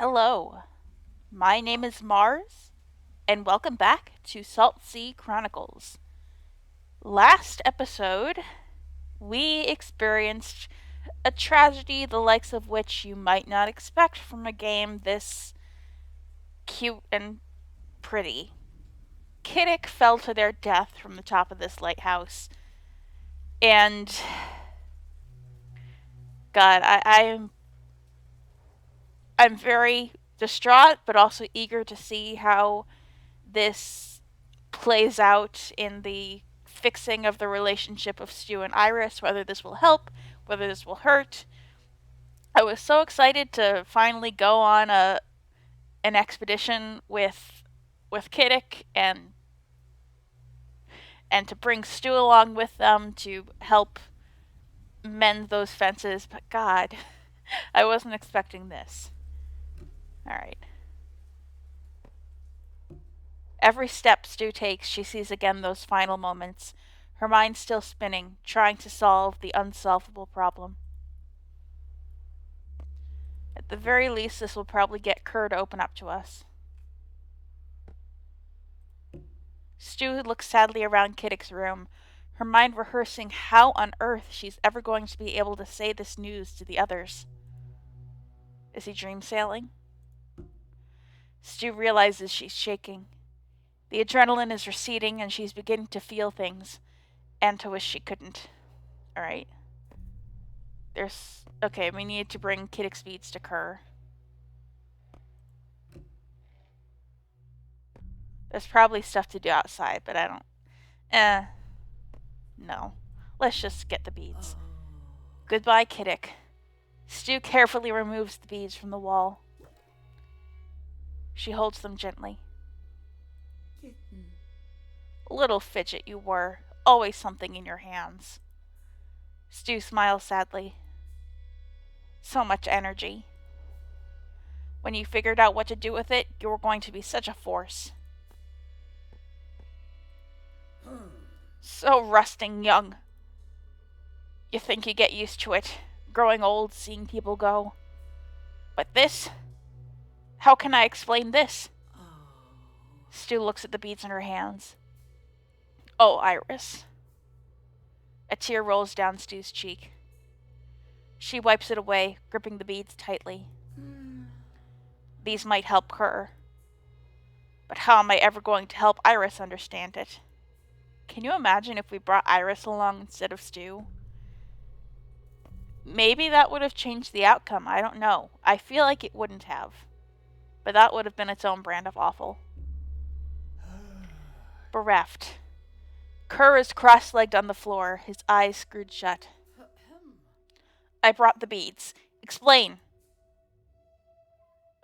Hello, my name is Mars, and welcome back to Saltsea Chronicles. Last episode, we experienced a tragedy the likes of which you might not expect from a game this cute and pretty. Kittick fell to their death from the top of this lighthouse, and God, I'm very distraught, but also eager to see how this plays out in the fixing of the relationship of Stu and Iris, whether this will help, whether this will hurt. I was so excited to finally go on an expedition with Kittick and to bring Stu along with them to help mend those fences, but God, I wasn't expecting this. Alright. Every step Stu takes, she sees again those final moments, her mind still spinning, trying to solve the unsolvable problem. At the very least, this will probably get Kerr to open up to us. Stu looks sadly around Kittick's room, her mind rehearsing how on earth she's ever going to be able to say this news to the others. Is he dream sailing? Stu realizes she's shaking. The adrenaline is receding and she's beginning to feel things, and to wish she couldn't. Alright. Okay, we need to bring Kittick's beads to Kerr. There's probably stuff to do outside, but I don't... No. Let's just get the beads. Goodbye, Kittick. Stu carefully removes the beads from the wall. She holds them gently. Kitten. Little fidget you were. Always something in your hands. Stu smiles sadly. So much energy. When you figured out what to do with it, you were going to be such a force. So rusting young. You think you get used to it, growing old, seeing people go. But this? How can I explain this? Stu looks at the beads in her hands. Oh, Iris. A tear rolls down Stu's cheek. She wipes it away, gripping the beads tightly. These might help her. But how am I ever going to help Iris understand it? Can you imagine if we brought Iris along instead of Stu? Maybe that would have changed the outcome. I don't know. I feel like it wouldn't have. But that would have been its own brand of awful. Bereft. Kerr is cross-legged on the floor, his eyes screwed shut. I brought the beads. Explain.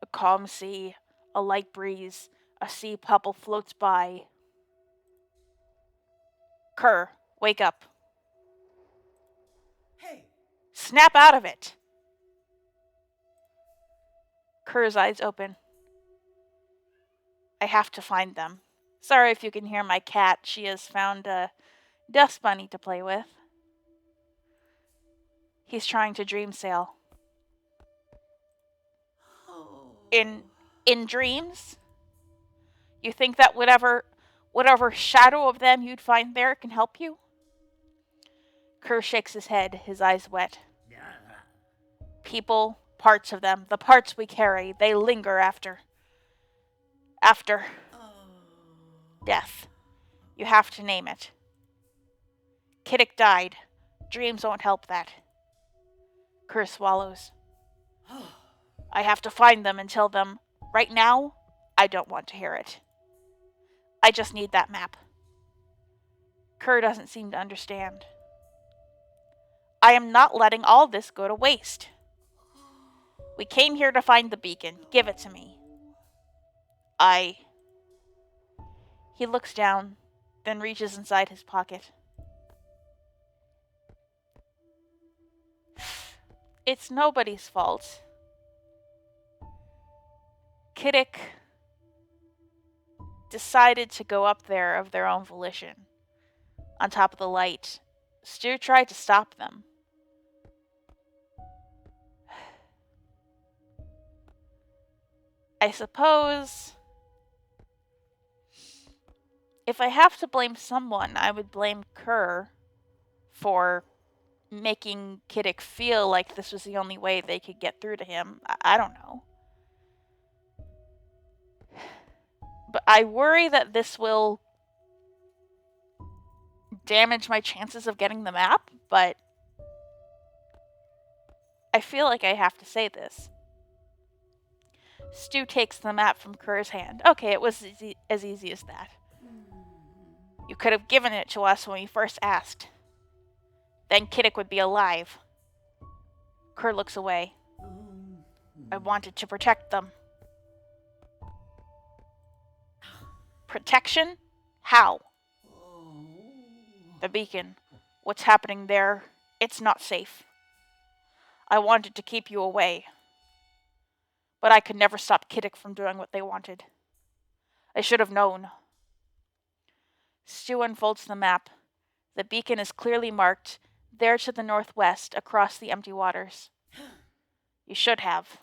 A calm sea, a light breeze, a sea pupple floats by. Kerr, wake up. Hey! Snap out of it! Kerr's eyes open. I have to find them. Sorry if you can hear my cat. She has found a dust bunny to play with. He's trying to dream sail. In dreams? You think that whatever shadow of them you'd find there can help you? Kerr shakes his head, his eyes wet. People, parts of them, the parts we carry, they linger after death. You have to name it. Kittick died. Dreams won't help that. Kerr swallows. I have to find them and tell them, right now, I don't want to hear it. I just need that map. Kerr doesn't seem to understand. I am not letting all this go to waste. We came here to find the beacon. Give it to me. He looks down, then reaches inside his pocket. It's nobody's fault. Kittick decided to go up there of their own volition. On top of the light, Stu tried to stop them. I suppose if I have to blame someone, I would blame Kerr for making Kittick feel like this was the only way they could get through to him. I don't know. But I worry that this will damage my chances of getting the map, but I feel like I have to say this. Stu takes the map from Kerr's hand. Okay, it was as easy as that. You could have given it to us when we first asked. Then Kittick would be alive. Kerr looks away. I wanted to protect them. Protection? How? The beacon. What's happening there? It's not safe. I wanted to keep you away. But I could never stop Kittick from doing what they wanted. I should have known. Stu unfolds the map. The beacon is clearly marked, there to the northwest, across the empty waters. You should have.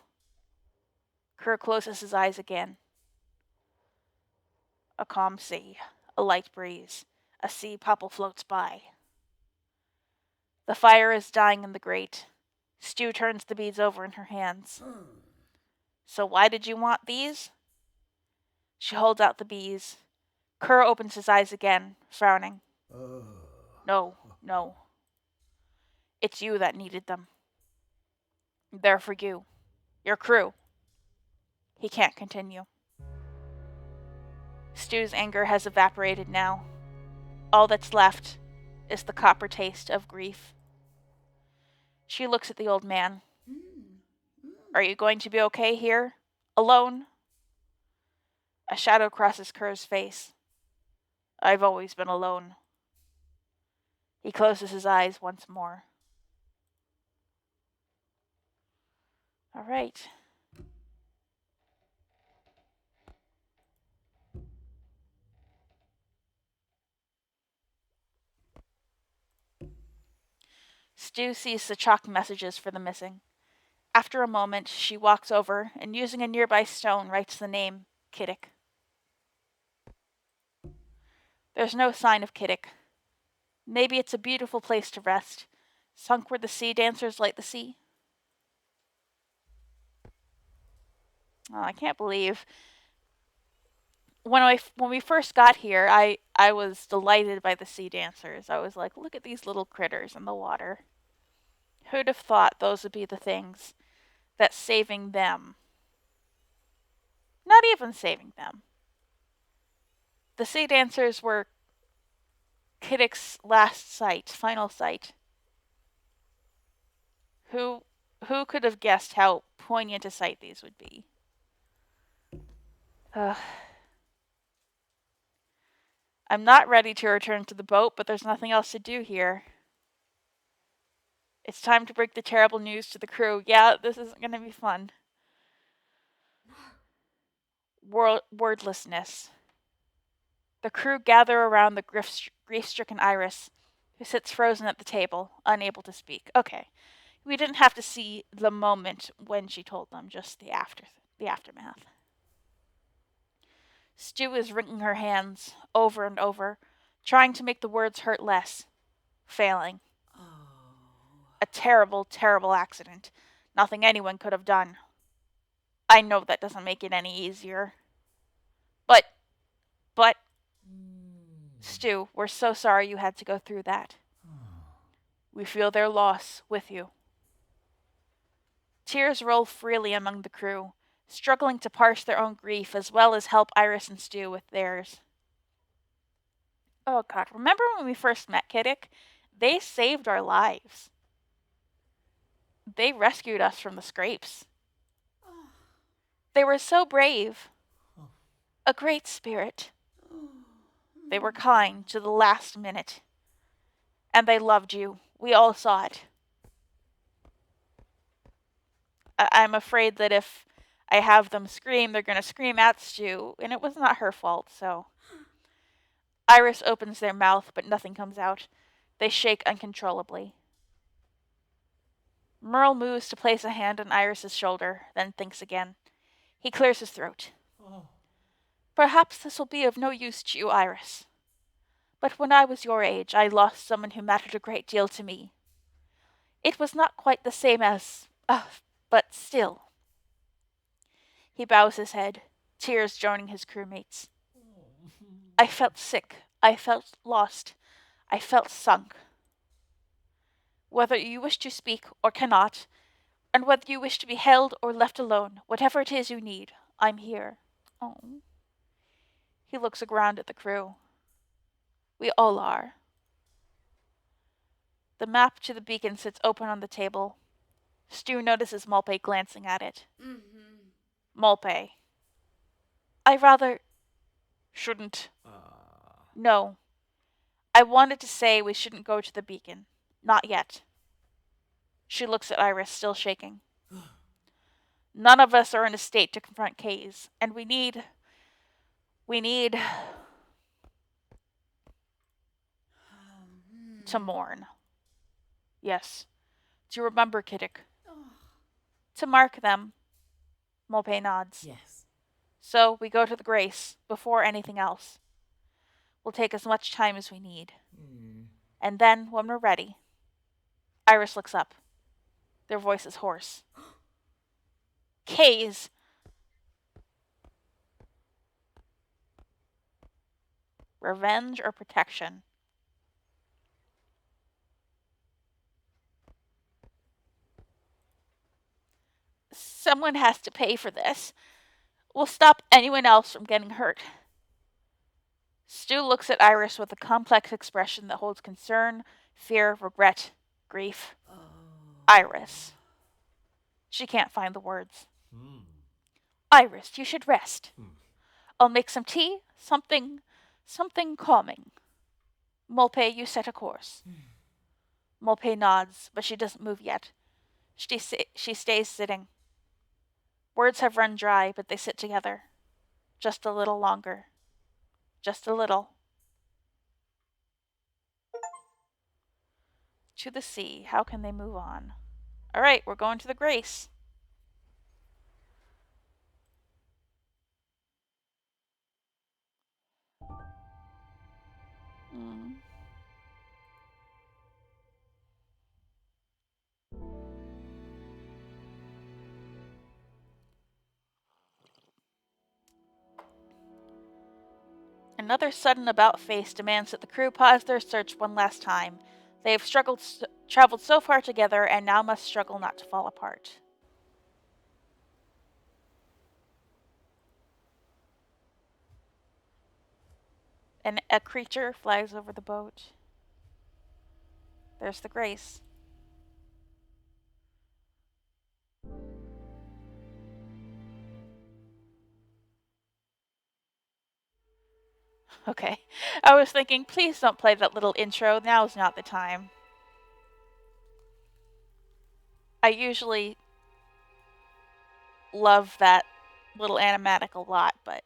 Kerr closes his eyes again. A calm sea, a light breeze, a sea popple floats by. The fire is dying in the grate. Stu turns the beads over in her hands. So why did you want these? She holds out the beads. Kerr opens his eyes again, frowning. No. It's you that needed them. They're for you. Your crew. He can't continue. Stu's anger has evaporated now. All that's left is the copper taste of grief. She looks at the old man. Are you going to be okay here? Alone? A shadow crosses Kerr's face. I've always been alone. He closes his eyes once more. All right. Stu sees the chalked messages for the missing. After a moment, she walks over and, using a nearby stone, writes the name, Kittick. There's no sign of Kittick. Maybe it's a beautiful place to rest, sunk where the sea dancers light the sea. Oh, I can't believe. When we first got here, I was delighted by the sea dancers. I was like, look at these little critters in the water. Who'd have thought those would be the things that saving them? Not even saving them. The sea dancers were Kittick's last sight, final sight. Who could have guessed how poignant a sight these would be? I'm not ready to return to the boat, but there's nothing else to do here. It's time to break the terrible news to the crew. Yeah, this isn't going to be fun. Wordlessness. The crew gather around the grief-stricken Iris, who sits frozen at the table, unable to speak. Okay, we didn't have to see the moment when she told them, just the aftermath. Stu is wringing her hands over and over, trying to make the words hurt less, failing. A terrible, terrible accident. Nothing anyone could have done. I know that doesn't make it any easier. But, Stu, we're so sorry you had to go through that. We feel their loss with you. Tears roll freely among the crew, struggling to parse their own grief as well as help Iris and Stu with theirs. Oh God, remember when we first met Kittick? They saved our lives. They rescued us from the scrapes. They were so brave. A great spirit. They were kind to the last minute. And they loved you. We all saw it. I'm afraid that if I have them scream, they're going to scream at Stu, and it was not her fault, so. Iris opens their mouth, but nothing comes out. They shake uncontrollably. Merle moves to place a hand on Iris's shoulder, then thinks again. He clears his throat. Oh. Perhaps this will be of no use to you, Iris. But when I was your age, I lost someone who mattered a great deal to me. It was not quite the same as, but still. He bows his head, tears joining his crewmates. I felt sick. I felt lost. I felt sunk. Whether you wish to speak or cannot, and whether you wish to be held or left alone, whatever it is you need, I'm here. Oh. He looks around at the crew. We all are. The map to the beacon sits open on the table. Stu notices Malpe glancing at it. Malpe. I rather shouldn't. No. I wanted to say we shouldn't go to the beacon. Not yet. She looks at Iris, still shaking. None of us are in a state to confront Kays, and we need to mourn. Yes. To remember Kittick. To mark them. Malpe nods. Yes. So we go to the Grace before anything else. We'll take as much time as we need. And then, when we're ready, Iris looks up. Their voice is hoarse. Kays! Revenge or protection? Someone has to pay for this. We'll stop anyone else from getting hurt. Stu looks at Iris with a complex expression that holds concern, fear, regret, grief. Iris. She can't find the words. Iris, you should rest. I'll make some tea, something calming. Malpe, you set a course. Malpe nods, but she doesn't move yet. She stays sitting. Words have run dry, but they sit together. Just a little longer. Just a little. To the sea. How can they move on? All right, we're going to the Grace. Another sudden about-face demands that the crew pause their search one last time. They have traveled so far together and now must struggle not to fall apart. And a creature flies over the boat. There's the Grace. Okay. I was thinking, please don't play that little intro. Now's not the time. I usually love that little animatic a lot, but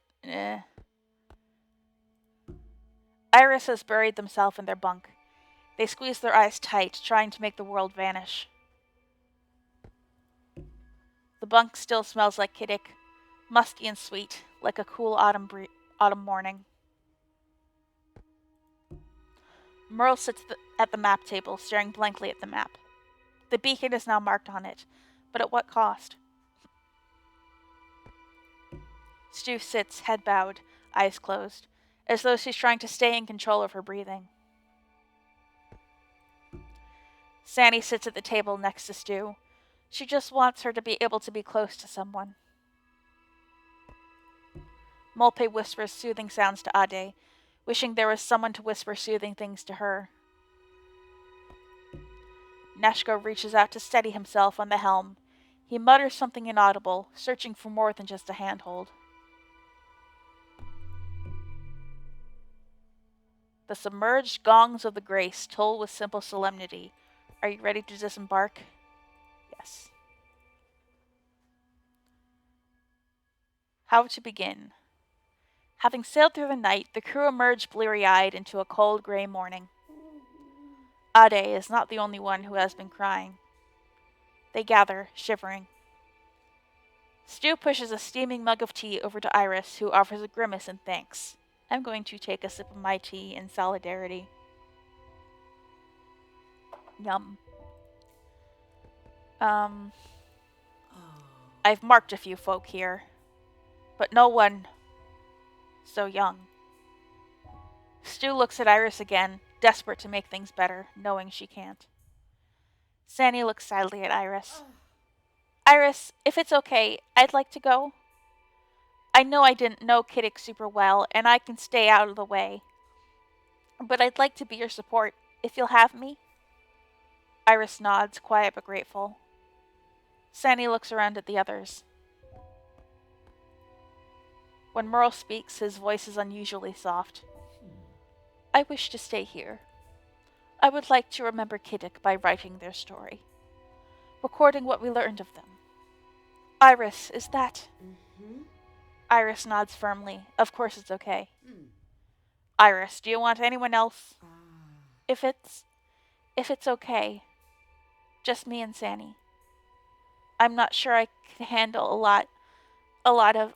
Iris has buried themselves in their bunk. They squeeze their eyes tight, trying to make the world vanish. The bunk still smells like Kittick, musty and sweet, like a cool autumn morning. Merle sits at the map table, staring blankly at the map. The beacon is now marked on it, but at what cost? Stu sits, head bowed, eyes closed, as though she's trying to stay in control of her breathing. Sanni sits at the table next to Stu. She just wants her to be able to be close to someone. Malpe whispers soothing sounds to Ade, wishing there was someone to whisper soothing things to her. Neshko reaches out to steady himself on the helm. He mutters something inaudible, searching for more than just a handhold. The submerged gongs of the Grace toll with simple solemnity. Are you ready to disembark? Yes. How to begin? Having sailed through the night, the crew emerge bleary-eyed into a cold gray morning. Ade is not the only one who has been crying. They gather, shivering. Stu pushes a steaming mug of tea over to Iris, who offers a grimace in thanks. I'm going to take a sip of my tea in solidarity. Yum. I've marked a few folk here, but no one so young. Stu looks at Iris again, desperate to make things better, knowing she can't. Sanni looks sadly at Iris. Iris, if it's okay, I'd like to go. I know I didn't know Kittick super well, and I can stay out of the way. But I'd like to be your support, if you'll have me. Iris nods, quiet but grateful. Sanni looks around at the others. When Merle speaks, his voice is unusually soft. I wish to stay here. I would like to remember Kittick by writing their story, recording what we learned of them. Iris, is that? Mm-hmm. Iris nods firmly. Of course it's okay. Iris, do you want anyone else? If it's okay, just me and Sanni. I'm not sure I can handle a lot of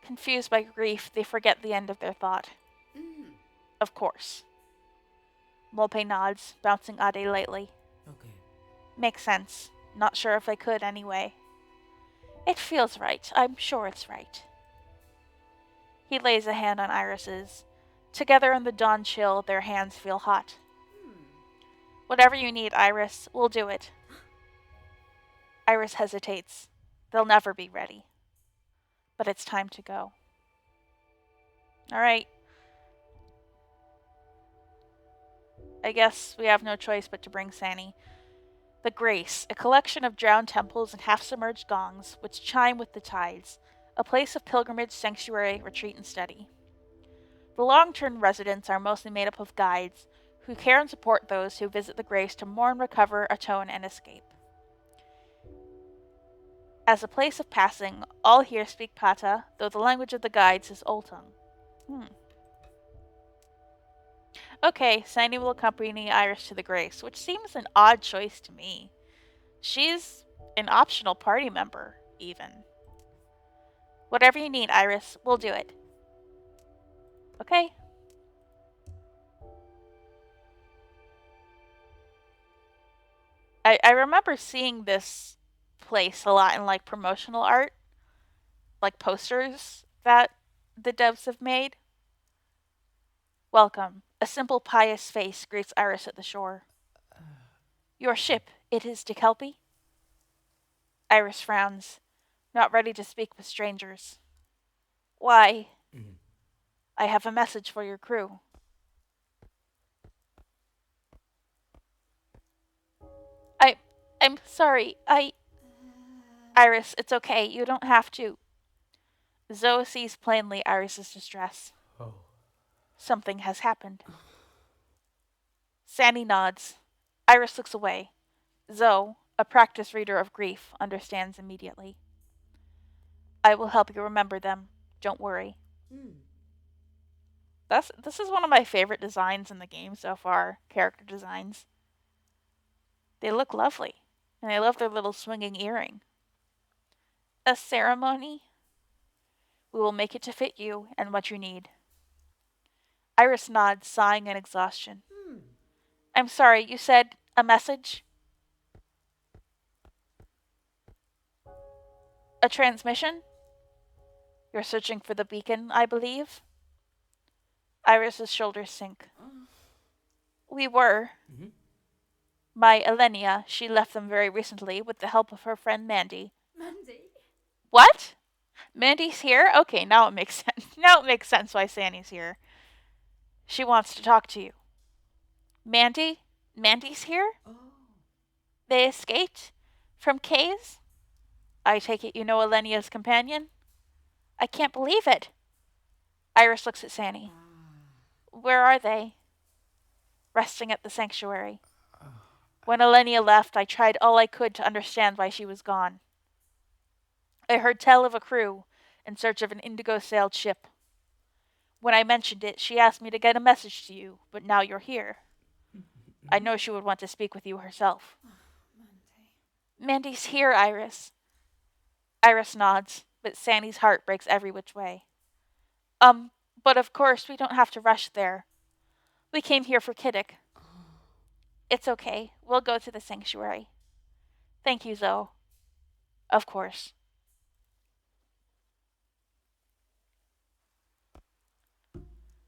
confused by grief, they forget the end of their thought. Of course. Molpe nods, bouncing Ade lightly. Okay. Makes sense. Not sure if I could anyway. It feels right. I'm sure it's right. He lays a hand on Iris's. Together in the dawn chill, their hands feel hot. Whatever you need, Iris, we'll do it. Iris hesitates. They'll never be ready. But it's time to go. All right. I guess we have no choice but to bring Sanni. The Grace, a collection of drowned temples and half-submerged gongs, which chime with the tides, a place of pilgrimage, sanctuary, retreat, and study. The long-term residents are mostly made up of guides, who care and support those who visit the Grace to mourn, recover, atone, and escape. As a place of passing, all here speak Pata, though the language of the guides is Oltung. Okay, Sanni will accompany Iris to the Grace, which seems an odd choice to me. She's an optional party member, even. Whatever you need, Iris, we'll do it. Okay? I remember seeing this place a lot in like promotional art, like posters that the devs have made. Welcome. A simple pious face greets Iris at the shore. Your ship, it is to Kelpie? Iris frowns, not ready to speak with strangers. Why? I have a message for your crew. I'm sorry, Iris, it's okay, you don't have to. Zoe sees plainly Iris's distress. Oh. Something has happened. Sanni nods. Iris looks away. Zoe, a practiced reader of grief, understands immediately. I will help you remember them. Don't worry. This is one of my favorite designs in the game so far, character designs. They look lovely, and I love their little swinging earring. A ceremony? We will make it to fit you and what you need. Iris nods, sighing in exhaustion. I'm sorry, you said a message? A transmission? You're searching for the beacon, I believe? Iris's shoulders sink. We were. My Elenia, she left them very recently with the help of her friend Mandi. Mandi? What? Mandi's here? Okay, now it makes sense. Now it makes sense why Sanni's here. She wants to talk to you. Mandi? Mandi's here? Oh. They escaped? From caves? I take it you know Elenia's companion? I can't believe it. Iris looks at Sanni. Where are they? Resting at the sanctuary. When Elenia left, I tried all I could to understand why she was gone. I heard tell of a crew in search of an indigo-sailed ship. When I mentioned it, she asked me to get a message to you, but now you're here. I know she would want to speak with you herself. Mandi's here, Iris. Iris nods, but Sanni's heart breaks every which way. Um, but of course we don't have to rush there. We came here for Kittick. It's okay. We'll go to the sanctuary. Thank you, Zoe. Of course.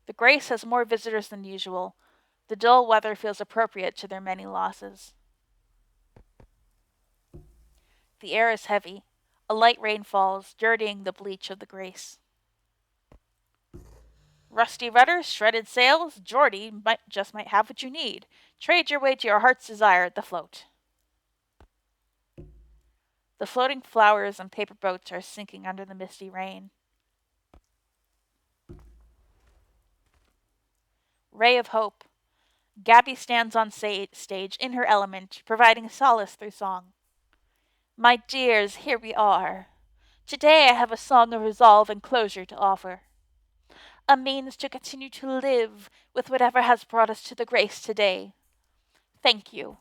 The Grace has more visitors than usual. The dull weather feels appropriate to their many losses. The air is heavy. A light rain falls, dirtying the bleach of the Grace. Rusty rudders, shredded sails, Geordie might have what you need. Trade your way to your heart's desire at the float. The floating flowers and paper boats are sinking under the misty rain. Ray of hope. Gabby stands on stage in her element, providing solace through song. My dears, here we are. Today I have a song of resolve and closure to offer. A means to continue to live with whatever has brought us to the Grace today. Thank you.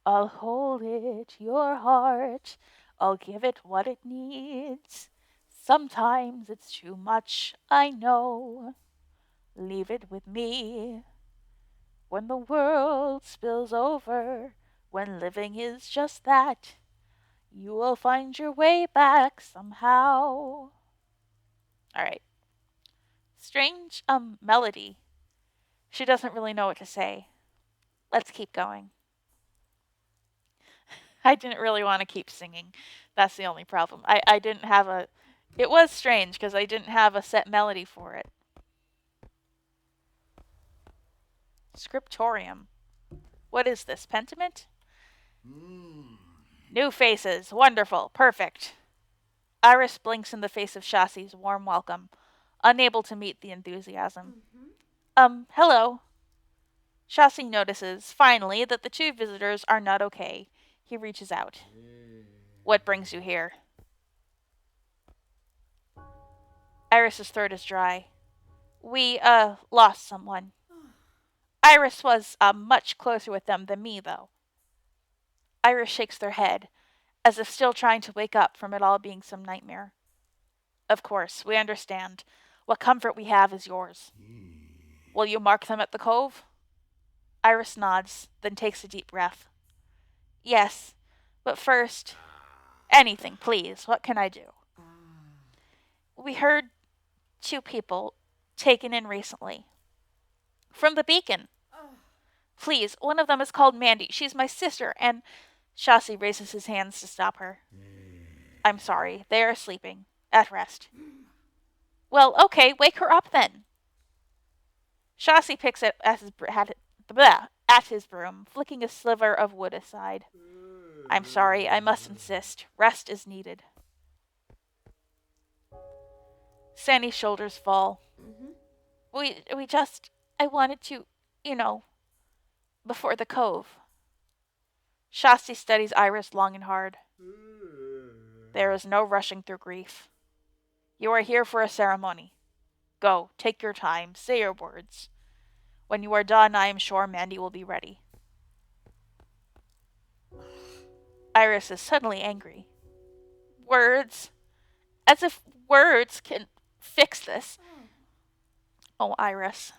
I'll hold it, your heart. I'll give it what it needs. Sometimes it's too much, I know. Leave it with me. When the world spills over, when living is just that, you will find your way back somehow. Alright. Strange, melody. She doesn't really know what to say. Let's keep going. I didn't really want to keep singing. That's the only problem. I didn't have a... It was strange because I didn't have a set melody for it. Scriptorium. What is this, Pentiment? New faces. Wonderful. Perfect. Iris blinks in the face of Shassi's warm welcome, unable to meet the enthusiasm. Hello. Shassi notices, finally, that the two visitors are not okay. He reaches out. What brings you here? Iris's throat is dry. We, lost someone. Iris was, much closer with them than me, though. Iris shakes their head, as if still trying to wake up from it all being some nightmare. Of course, we understand. What comfort we have is yours. Will you mark them at the cove? Iris nods, then takes a deep breath. Yes, but first... Anything, please. What can I do? We heard 2 people taken in recently. From the beacon. Please, one of them is called Mandi. She's my sister, and... Shassi raises his hands to stop her. I'm sorry. They are sleeping. At rest. Well, okay, wake her up then. Shassi picks it at his broom, flicking a sliver of wood aside. I'm sorry, I must insist. Rest is needed. Sanni's shoulders fall. We just... I wanted to, before the cove. Shassi studies Iris long and hard. There is no rushing through grief. You are here for a ceremony. Go, take your time, say your words. When you are done, I am sure Mandi will be ready. Iris is suddenly angry. Words? As if words can fix this. Oh, Iris.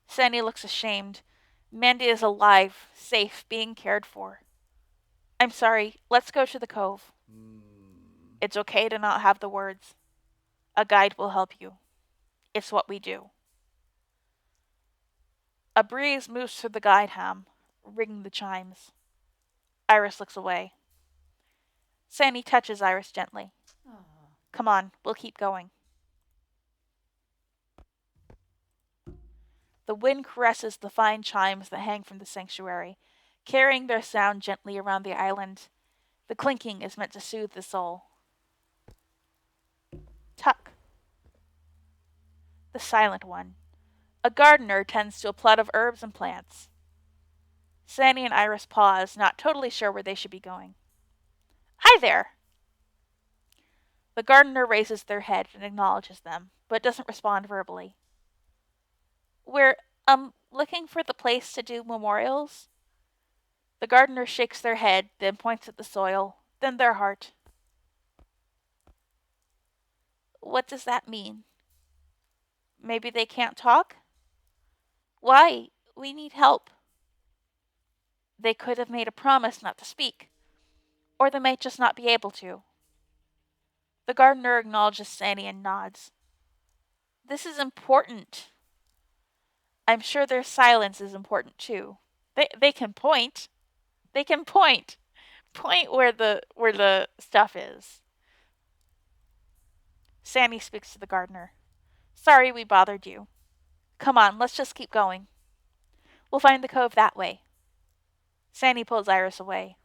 Sanni looks ashamed. Mandi is alive, safe, being cared for. I'm sorry, let's go to the cove. It's okay to not have the words. A guide will help you. It's what we do. A breeze moves through the guide ham, ringing the chimes. Iris looks away. Sanni touches Iris gently. Come on, we'll keep going. The wind caresses the fine chimes that hang from the sanctuary, carrying their sound gently around the island. The clinking is meant to soothe the soul. Tuck. The silent one. A gardener tends to a plot of herbs and plants. Sanni and Iris pause, not totally sure where they should be going. Hi there! The gardener raises their head and acknowledges them, but doesn't respond verbally. We're, looking for the place to do memorials? The gardener shakes their head, then points at the soil, Then their heart. What does that mean? Maybe they can't talk? Why? We need help. They could have made a promise not to speak. Or they might just not be able to. The gardener acknowledges Sanni and nods. This is important. I'm sure their silence is important too. They can point. They can point. Point where the stuff is. Sanni speaks to the gardener. Sorry we bothered you. Come on, let's just keep going. We'll find the cove that way. Sanni pulls Iris away.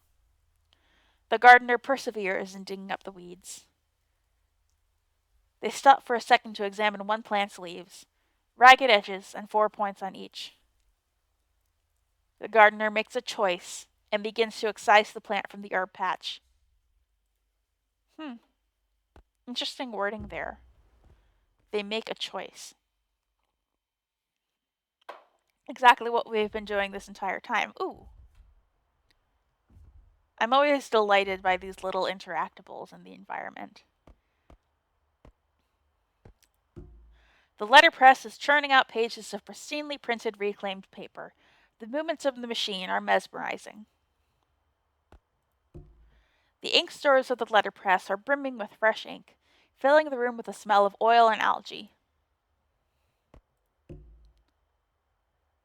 The gardener perseveres in digging up the weeds. They stop for a second to examine one plant's leaves, ragged edges and 4 points on each. The gardener makes a choice and begins to excise the plant from the herb patch. Interesting wording there. They make a choice. Exactly what we've been doing this entire time. Ooh. I'm always delighted by these little interactables in the environment. The letterpress is churning out pages of pristinely printed reclaimed paper. The movements of the machine are mesmerizing. The ink stores of the letterpress are brimming with fresh ink, filling the room with a smell of oil and algae.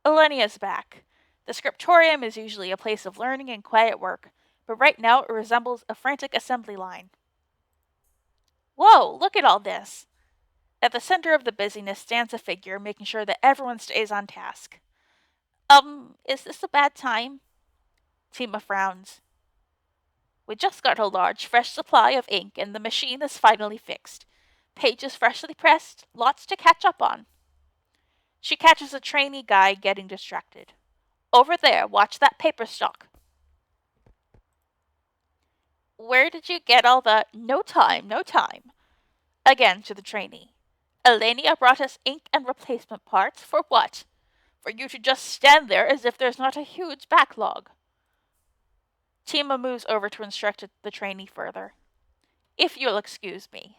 Elenia's back. The scriptorium is usually a place of learning and quiet work, but right now it resembles a frantic assembly line. Whoa, look at all this! At the center of the busyness stands a figure, making sure that everyone stays on task. Is this a bad time? Tima frowns. We just got a large, fresh supply of ink, and the machine is finally fixed. Pages freshly pressed, lots to catch up on. She catches a trainee guy getting distracted. Over there, watch that paper stock. Where did you get all the no time, no time? Again to the trainee. Elenia brought us ink and replacement parts for what? For you to just stand there as if there's not a huge backlog. Tima moves over to instruct the trainee further. If you'll excuse me.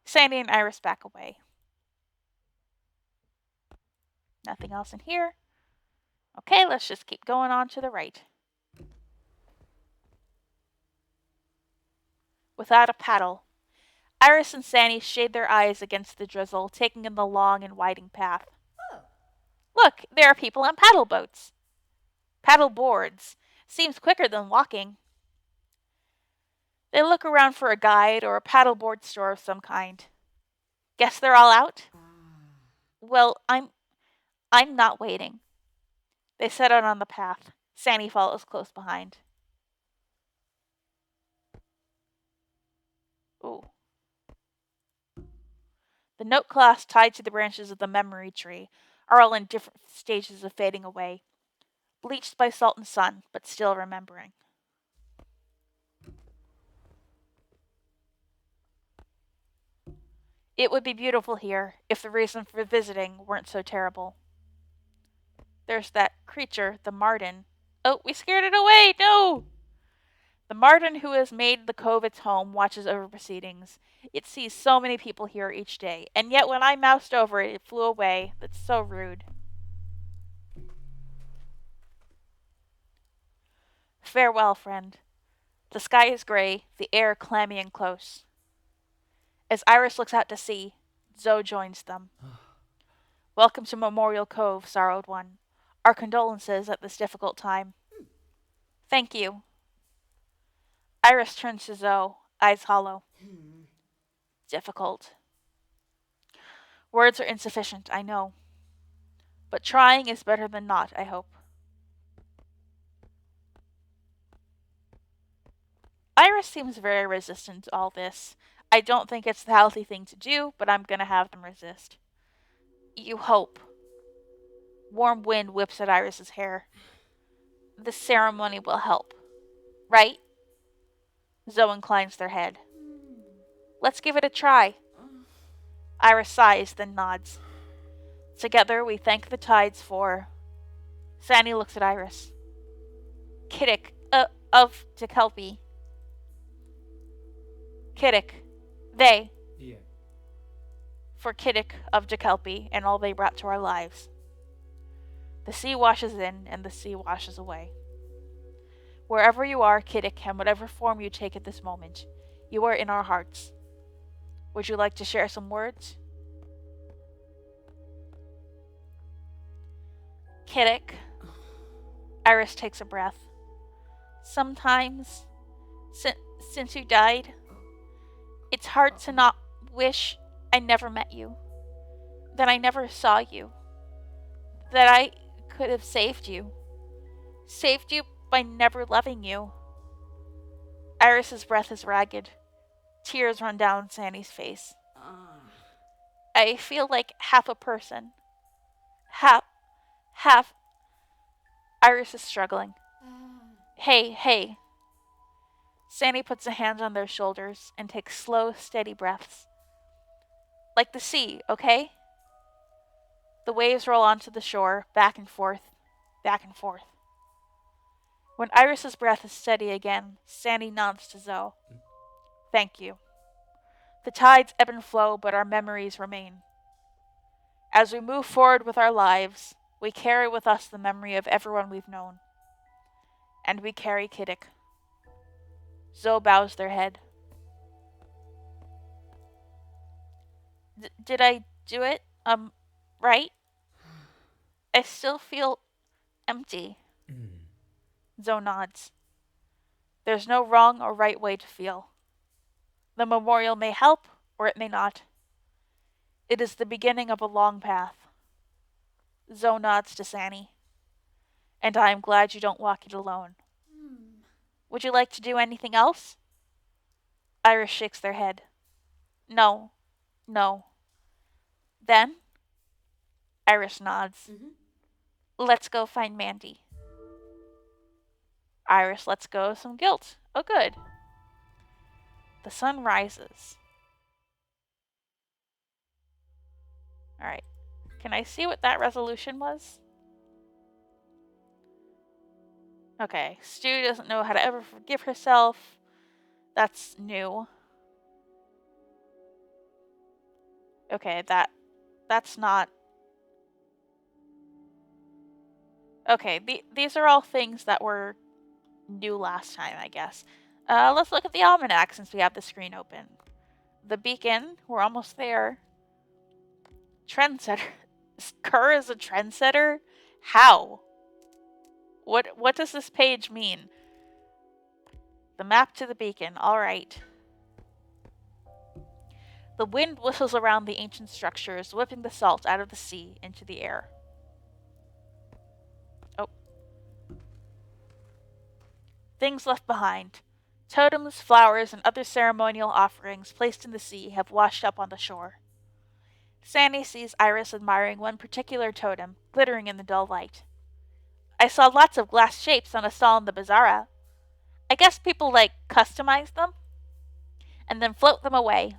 Sanni and Iris back away. Nothing else in here. Okay, let's just keep going on to the right. Without a paddle, Iris and Sanni shade their eyes against the drizzle, taking in the long and winding path. Look, there are people on paddle boats. Paddle boards. Seems quicker than walking. They look around for a guide or a paddleboard store of some kind. Guess they're all out? Well, I'm not waiting. They set out on the path. Sanni follows close behind. Ooh. The note cloths tied to the branches of the memory tree are all in different stages of fading away, bleached by salt and sun, but still remembering. It would be beautiful here if the reason for visiting weren't so terrible. There's that creature, the marten. Oh, we scared it away! No! The marten who has made the cove its home watches over proceedings. It sees so many people here each day, and yet when I moused over it, it flew away. That's so rude. Farewell, friend. The sky is gray, the air clammy and close. As Iris looks out to sea, Zoe joins them. Welcome to Memorial Cove, sorrowed one. Our condolences at this difficult time. Thank you. Iris turns to Zoe, eyes hollow. Difficult. Words are insufficient, I know. But trying is better than not, I hope. Iris seems very resistant to all this. I don't think it's the healthy thing to do, but I'm gonna have them resist. You hope. Warm wind whips at Iris's hair. The ceremony will help. Right? Zoe inclines their head. Let's give it a try. Iris sighs, then nods. Together we thank the tides for... Sanni looks at Iris. Kittick, of Tekelpi. Kittick. They. Yeah. For Kittick of Dekelpie and all they brought to our lives. The sea washes in and the sea washes away. Wherever you are, Kittick, and whatever form you take at this moment, you are in our hearts. Would you like to share some words? Kittick. Iris takes a breath. Sometimes, since you died, it's hard to not wish I never met you, that I never saw you, that I could have saved you by never loving you. Iris's breath is ragged. Tears run down Sanni's face. I feel like half a person. Half. Iris is struggling. Hey. Sanni puts a hand on their shoulders and takes slow, steady breaths. Like the sea, okay? The waves roll onto the shore, back and forth, back and forth. When Iris's breath is steady again, Sanni nods to Zoe. Thank you. The tides ebb and flow, but our memories remain. As we move forward with our lives, we carry with us the memory of everyone we've known. And we carry Kittick. Zoe bows their head. Did I do it? Right? I still feel empty. Zoe nods. There's no wrong or right way to feel. The memorial may help, or it may not. It is the beginning of a long path. Zoe nods to Sanni. And I am glad you don't walk it alone. Would you like to do anything else? Iris shakes their head. No. Then? Iris nods. Let's go find Mandi. Iris lets go of some guilt. Oh, good. The sun rises. Alright. Can I see what that resolution was? Okay. Stu doesn't know how to ever forgive herself. That's new. Okay, that's not... Okay, these are all things that were new last time, I guess. Let's look at the almanac since we have the screen open. The beacon, we're almost there. Trendsetter. Kerr is a trendsetter? How? What does this page mean? The map to the beacon, alright. The wind whistles around the ancient structures, whipping the salt out of the sea into the air. Oh. Things left behind. Totems, flowers, and other ceremonial offerings placed in the sea have washed up on the shore. Sanni sees Iris admiring one particular totem, glittering in the dull light. I saw lots of glass shapes on a stall in the bazaar. I guess people, customize them? And then float them away.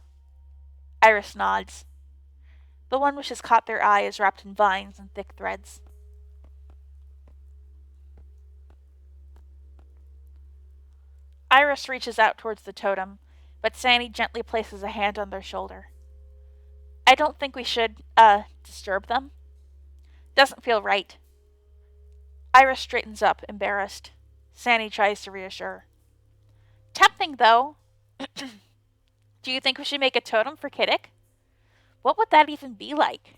Iris nods. The one which has caught their eye is wrapped in vines and thick threads. Iris reaches out towards the totem, but Sanni gently places a hand on their shoulder. I don't think we should, disturb them. Doesn't feel right. Iris straightens up, embarrassed. Sanni tries to reassure. Tempting, though. Do you think we should make a totem for Kittick? What would that even be like?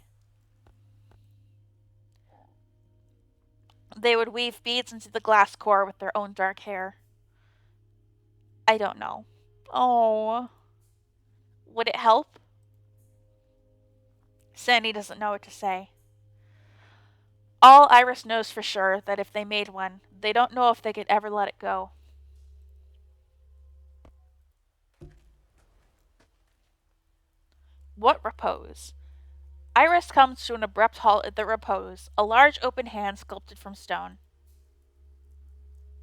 They would weave beads into the glass core with their own dark hair. I don't know. Oh. Would it help? Sanni doesn't know what to say. All Iris knows for sure that if they made one, they don't know if they could ever let it go. What repose? Iris comes to an abrupt halt at the repose, a large open hand sculpted from stone.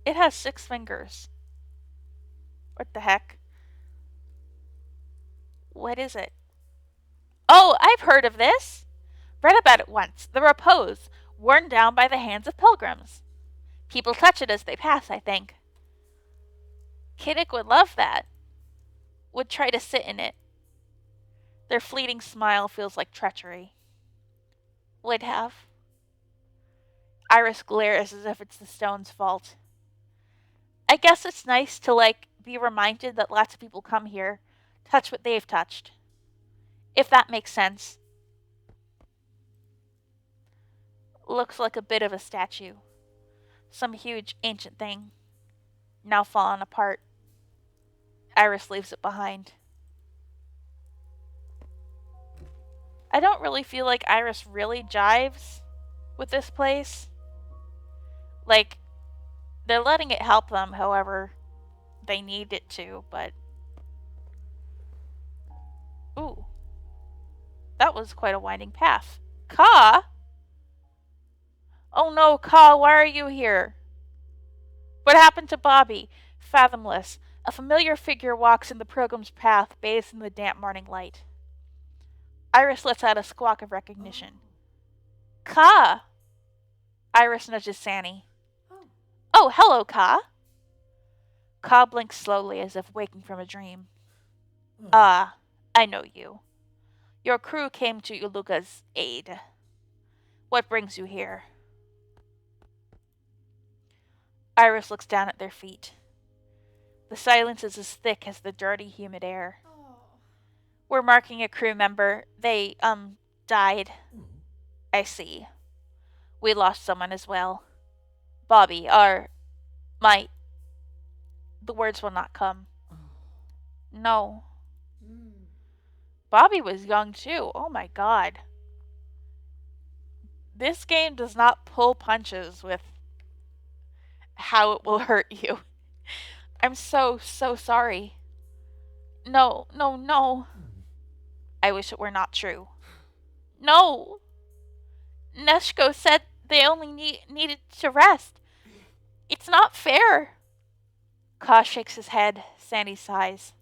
It has 6 fingers. What the heck? What is it? Oh, I've heard of this! Read about it once. The repose, worn down by the hands of pilgrims. People touch it as they pass, I think. Kittick would love that. would try to sit in it. Their fleeting smile feels like treachery. Would have. Iris glares as if it's the stone's fault. I guess it's nice to, be reminded that lots of people come here, touch what they've touched. If that makes sense. Looks like a bit of a statue. Some huge ancient thing. Now fallen apart. Iris leaves it behind. I don't really feel like Iris really jives with this place. Like, they're letting it help them however they need it to, but... Ooh. That was quite a winding path. Ka? Oh no, Ka, why are you here? What happened to Bobby? Fathomless. A familiar figure walks in the pilgrim's path, bathed in the damp morning light. Iris lets out a squawk of recognition. Ka! Iris nudges Sanni. Oh, hello, Ka. Ka blinks slowly as if waking from a dream. Ah, I know you. Your crew came to Uluga's aid. What brings you here? Iris looks down at their feet. The silence is as thick as the dirty, humid air. We're marking a crew member. They, died. I see. We lost someone as well. Bobby, the words will not come. No. Bobby was young too. Oh my god. This game does not pull punches with how it will hurt you. I'm so sorry. No. I wish it were not true. No! Neshko said they only needed to rest. It's not fair. Ka shakes his head. Sanni sighs.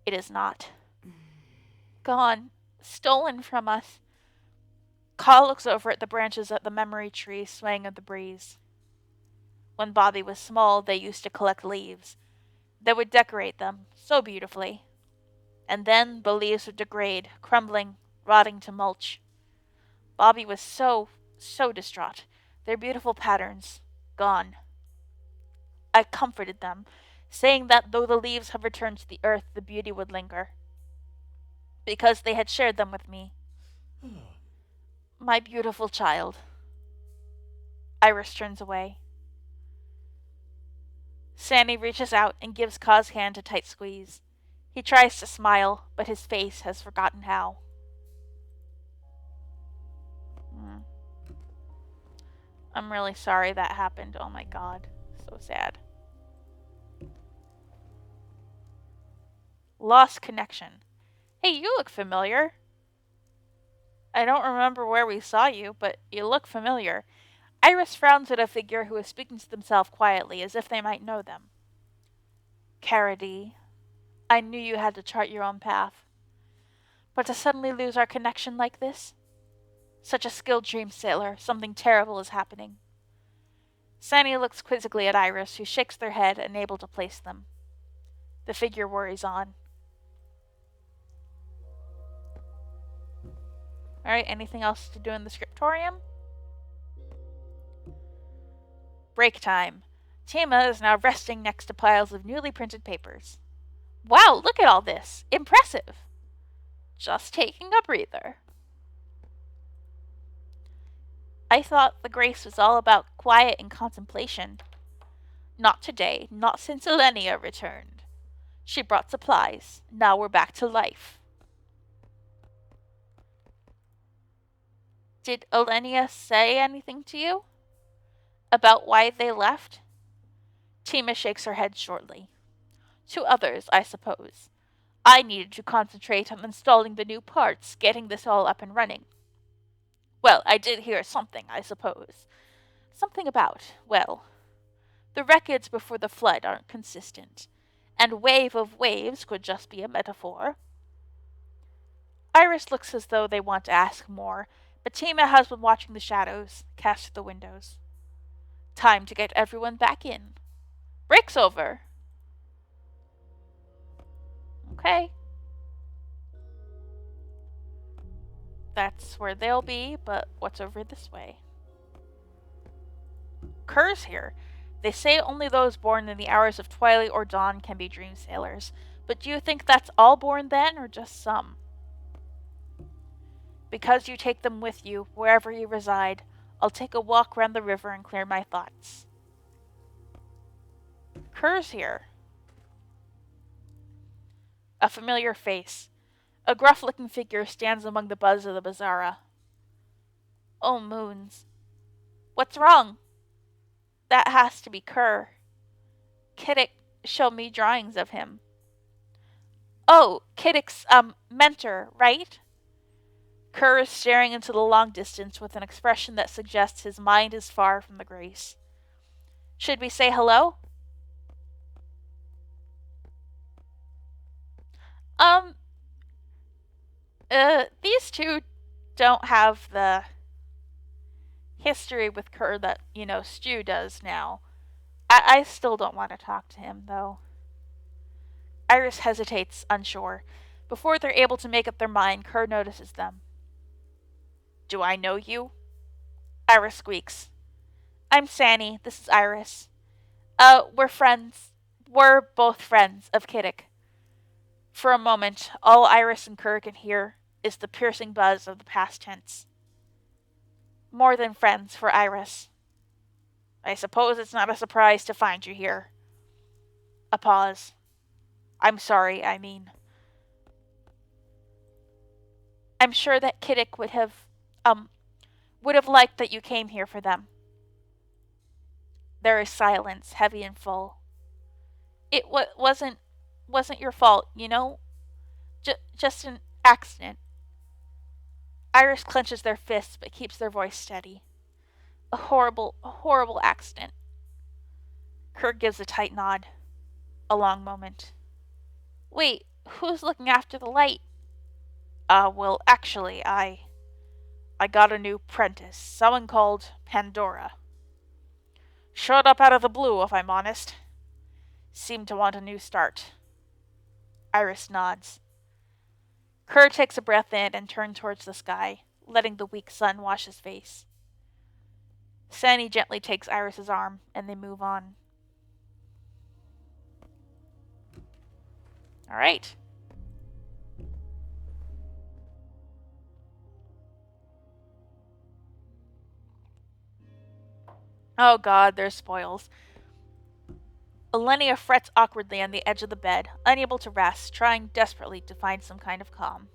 It is not. Gone. Stolen from us. Ka looks over at the branches of the memory tree swaying in the breeze. When Bobby was small, they used to collect leaves. They would decorate them so beautifully. And then the leaves would degrade, crumbling, rotting to mulch. Bobby was so distraught. Their beautiful patterns, gone. I comforted them, saying that though the leaves have returned to the earth, the beauty would linger. Because they had shared them with me. My beautiful child. Iris turns away. Sanni reaches out and gives Ka's hand a tight squeeze. He tries to smile, but his face has forgotten how. I'm really sorry that happened. Oh my god. So sad. Lost connection. Hey, you look familiar. I don't remember where we saw you, but you look familiar. Iris frowns at a figure who is speaking to themselves quietly, as if they might know them. Carady, I knew you had to chart your own path. But to suddenly lose our connection like this? Such a skilled dream sailor, something terrible is happening. Sanni looks quizzically at Iris, who shakes their head, unable to place them. The figure worries on. Alright, anything else to do in the scriptorium? Break time. Tima is now resting next to piles of newly printed papers. Wow, look at all this! Impressive! Just taking a breather. I thought the grace was all about quiet and contemplation. Not today, not since Elenia returned. She brought supplies. Now we're back to life. Did Elenia say anything to you? About why they left? Tima shakes her head shortly. To others, I suppose. I needed to concentrate on installing the new parts, getting this all up and running. Well, I did hear something, I suppose. Something about, well, the records before the flood aren't consistent, and wave of waves could just be a metaphor. Iris looks as though they want to ask more, but Tima has been watching the shadows cast through the windows. Time to get everyone back in. Break's over. Okay. That's where they'll be, but what's over this way? Kerr's here. They say only those born in the hours of twilight or dawn can be dream sailors. But do you think that's all born then, or just some? Because you take them with you, wherever you reside, I'll take a walk round the river and clear my thoughts. Kerr's here. A familiar face. A gruff-looking figure stands among the buzz of the bazaara. Oh, moons. What's wrong? That has to be Kerr. Kittick showed me drawings of him. Oh, Kittick's, mentor, right? Kerr is staring into the long distance with an expression that suggests his mind is far from the grace. Should we say hello? These two don't have the history with Kerr that, Stu does now. I still don't want to talk to him, though. Iris hesitates, unsure. Before they're able to make up their mind, Kerr notices them. Do I know you? Iris squeaks. I'm Sanni. This is Iris. We're friends. We're both friends of Kittick. For a moment, all Iris and Kerr can hear is the piercing buzz of the past tense. More than friends for Iris. I suppose it's not a surprise to find you here. A pause. I'm sorry, I mean. I'm sure that Kittick would have liked that you came here for them. There is silence, heavy and full. It wasn't your fault, just an accident. Iris clenches their fists but keeps their voice steady. A horrible accident. Kirk gives a tight nod. A long moment. Wait, who's looking after the light? Well, actually, I got a new apprentice, someone called Pandora. Showed up out of the blue, if I'm honest. Seemed to want a new start. Iris nods. Kerr takes a breath in and turns towards the sky, letting the weak sun wash his face. Sanni gently takes Iris's arm, and they move on. All right. Oh god, there's spoils. Elenia frets awkwardly on the edge of the bed, unable to rest, trying desperately to find some kind of calm.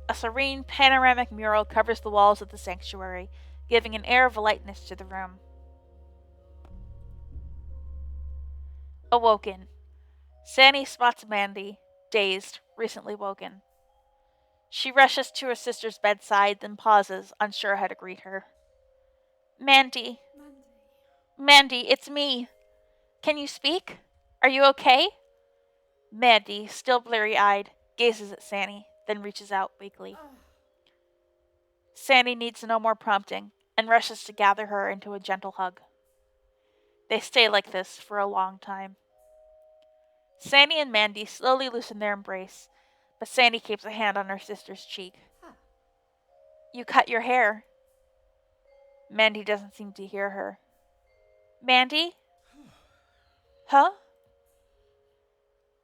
A serene, panoramic mural covers the walls of the sanctuary, giving an air of lightness to the room. Awoken. Sanni spots Mandi, dazed, recently woken. She rushes to her sister's bedside, then pauses, unsure how to greet her. Mandi. Mandi, it's me. Can you speak? Are you okay? Mandi, still bleary-eyed, gazes at Sanni, then reaches out weakly. Sanni needs no more prompting, and rushes to gather her into a gentle hug. They stay like this for a long time. Sanni and Mandi slowly loosen their embrace, but Sanni keeps a hand on her sister's cheek. You cut your hair. Mandi doesn't seem to hear her. Mandi? Huh?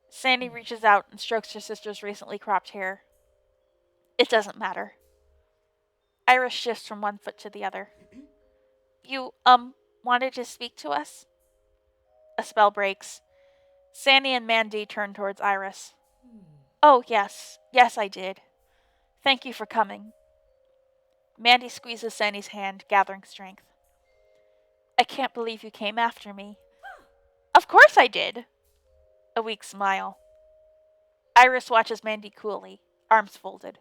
Sanni reaches out and strokes her sister's recently cropped hair. It doesn't matter. Iris shifts from one foot to the other. You, wanted to speak to us? A spell breaks. Sanni and Mandi turn towards Iris. Oh, yes. Yes, I did. Thank you for coming. Mandi squeezes Sanni's hand, gathering strength. I can't believe you came after me. Of course I did. A weak smile. Iris watches Mandi coolly, arms folded.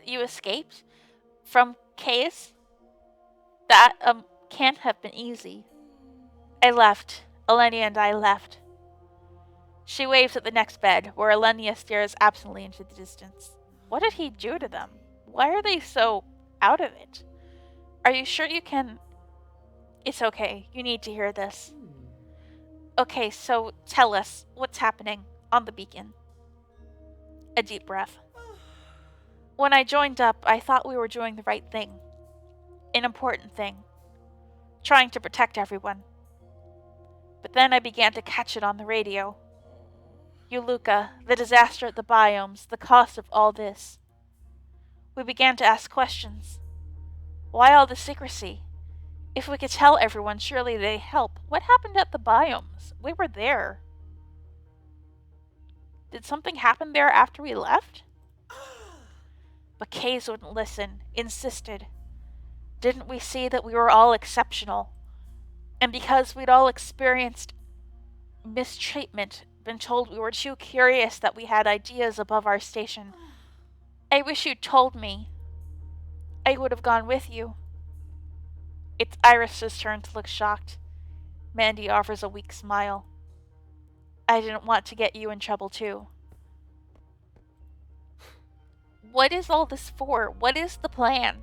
You escaped? From Case? That, can't have been easy. I left. Elenia and I left. She waves at the next bed, where Elenia stares absently into the distance. What did he do to them? Why are they so out of it? Are you sure you can... It's okay. You need to hear this. Okay, so tell us what's happening on the beacon. A deep breath. When I joined up, I thought we were doing the right thing. An important thing. Trying to protect everyone. But then I began to catch it on the radio. Uluka, the disaster at the biomes, the cost of all this. We began to ask questions. Why all the secrecy? If we could tell everyone, surely they'd help. What happened at the biomes? We were there. Did something happen there after we left? But Kays wouldn't listen, insisted. Didn't we see that we were all exceptional? And because we'd all experienced mistreatment, been told we were too curious, that we had ideas above our station. I wish you'd told me. I would have gone with you. It's Iris's turn to look shocked. Mandi offers a weak smile. I didn't want to get you in trouble too. What is all this for? What is the plan?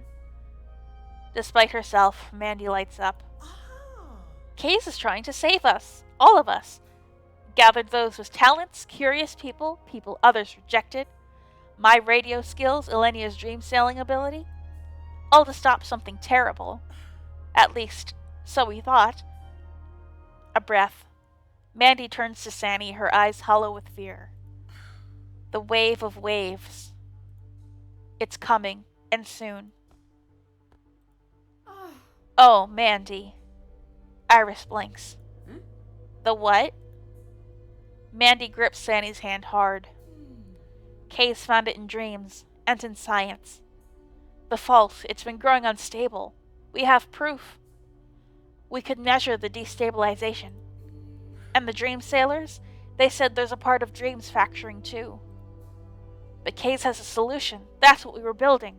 Despite herself, Mandi lights up. Kays is trying to save us. All of us. Gathered those with talents, curious people, people others rejected. My radio skills, Elenia's dream sailing ability. All to stop something terrible. At least, so we thought. A breath. Mandi turns to Sanni, her eyes hollow with fear. The wave of waves. It's coming, and soon. Oh, Mandi. Iris blinks. The what? Mandi grips Sanni's hand hard. Kays found it in dreams, and in science. The fault, it's been growing unstable. We have proof. We could measure the destabilization. And the dream sailors, they said there's a part of dreams fracturing too. But Kays has a solution. That's what we were building.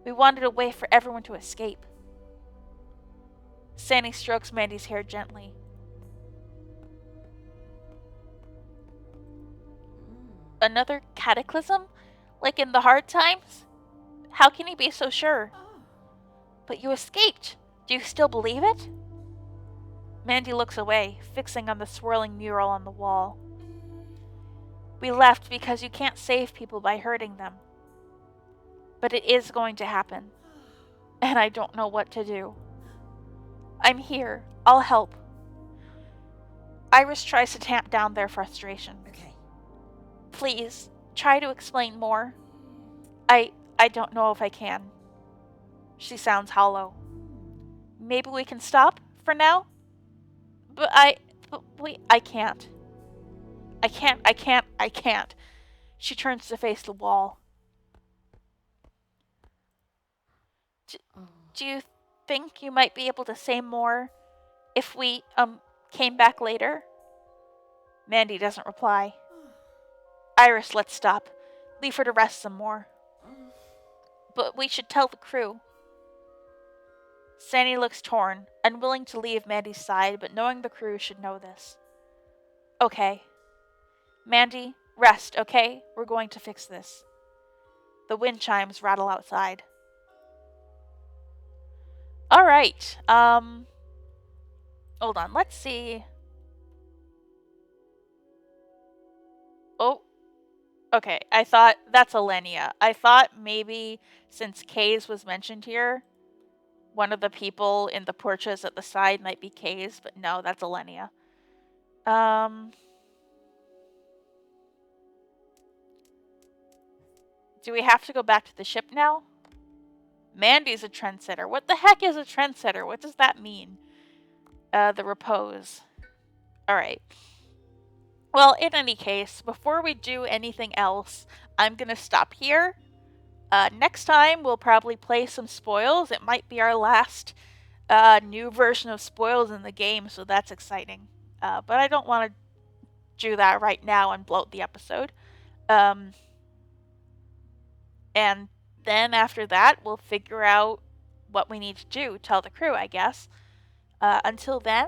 We wanted a way for everyone to escape. Sanni strokes Mandi's hair gently. Another cataclysm? Like in the hard times? How can you be so sure? But you escaped. Do you still believe it? Mandi looks away, fixing on the swirling mural on the wall. We left because you can't save people by hurting them. But it is going to happen. And I don't know what to do. I'm here. I'll help. Iris tries to tamp down their frustration. Okay. Please, try to explain more. I don't know if I can. She sounds hollow. Maybe we can stop for now? I can't. I can't. She turns to face the wall. Do you think you might be able to say more if we, came back later? Mandi doesn't reply. Iris, let's stop. Leave her to rest some more. But we should tell the crew. Sanni looks torn, unwilling to leave Mandi's side, but knowing the crew should know this. Okay. Mandi, rest, okay? We're going to fix this. The wind chimes rattle outside. Alright, hold on, let's see. Oh, okay, I thought, that's Elenia. I thought maybe, since Kays was mentioned here, one of the people in the porches at the side might be Kays, but no, that's Elenia. Do we have to go back to the ship now? Mandi's a trendsetter. What the heck is a trendsetter? What does that mean? The repose. Alright. Well, in any case, before we do anything else, I'm gonna stop here. Next time, we'll probably play some spoils. It might be our last new version of spoils in the game, so that's exciting. But I don't want to do that right now and bloat the episode. And then after that, we'll figure out what we need to do. Tell the crew, I guess. Until then,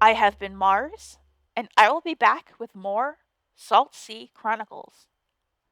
I have been Mars, and I will be back with more Saltsea Chronicles.